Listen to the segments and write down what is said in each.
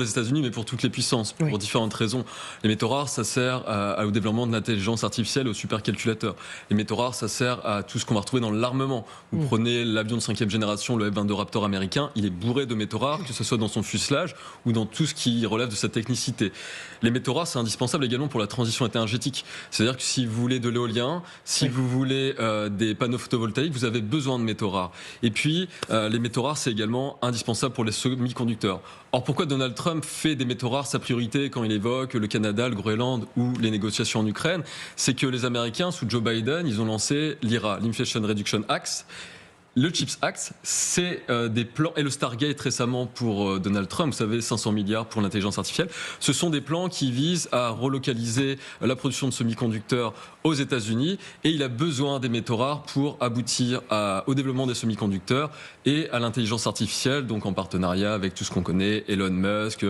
pour les États-Unis, mais pour toutes les puissances, pour différentes raisons. Les métaux rares, ça sert au développement de l'intelligence artificielle, aux supercalculateurs. Les métaux rares, ça sert à tout ce qu'on va retrouver dans l'armement. Vous prenez l'avion de 5e génération, le F-22 Raptor américain, il est bourré de métaux rares, que ce soit dans son fuselage ou dans tout ce qui relève de sa technicité. Les métaux rares, c'est indispensable également pour la transition énergétique. C'est-à-dire que si vous voulez de l'éolien, si vous voulez des panneaux photovoltaïques, vous avez besoin de métaux rares. Et puis, les métaux rares, c'est également indispensable pour les semi-conducteurs. Or, pourquoi Donald Trump fait des métaux rares sa priorité quand il évoque le Canada, le Groenland ou les négociations en Ukraine? C'est que les Américains, sous Joe Biden, ils ont lancé l'IRA, l'Inflation Reduction Act. Le CHIPS Act, c'est des plans, et le Stargate récemment pour Donald Trump, vous savez, 500 milliards pour l'intelligence artificielle, ce sont des plans qui visent à relocaliser la production de semi-conducteurs aux États-Unis, et il a besoin des métaux rares pour aboutir au développement des semi-conducteurs et à l'intelligence artificielle, donc en partenariat avec tout ce qu'on connaît, Elon Musk,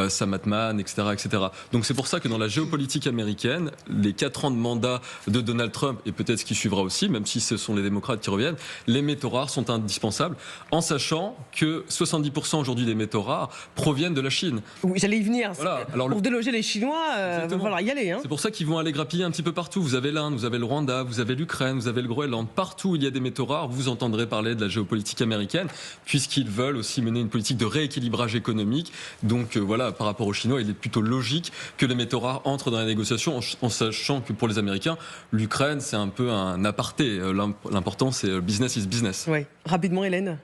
Sam Altman, etc., etc. Donc c'est pour ça que dans la géopolitique américaine, les 4 ans de mandat de Donald Trump, et peut-être ce qui suivra aussi, même si ce sont les démocrates qui reviennent, les métaux rares sont indispensables, en sachant que 70% aujourd'hui des métaux rares proviennent de la Chine. Oui, j'allais y venir. Voilà. Alors, pour déloger les Chinois, il va falloir y aller. C'est pour ça qu'ils vont aller grappiller un petit peu partout. Vous avez l'Inde, vous avez le Rwanda, vous avez l'Ukraine, vous avez le Groenland. Partout où il y a des métaux rares, vous entendrez parler de la géopolitique américaine, puisqu'ils veulent aussi mener une politique de rééquilibrage économique. Donc voilà, par rapport aux Chinois, il est plutôt logique que les métaux rares entrent dans la négociation, en sachant que pour les Américains, l'Ukraine, c'est un peu un aparté. L'important, c'est business is business. Oui, rapidement Hélène.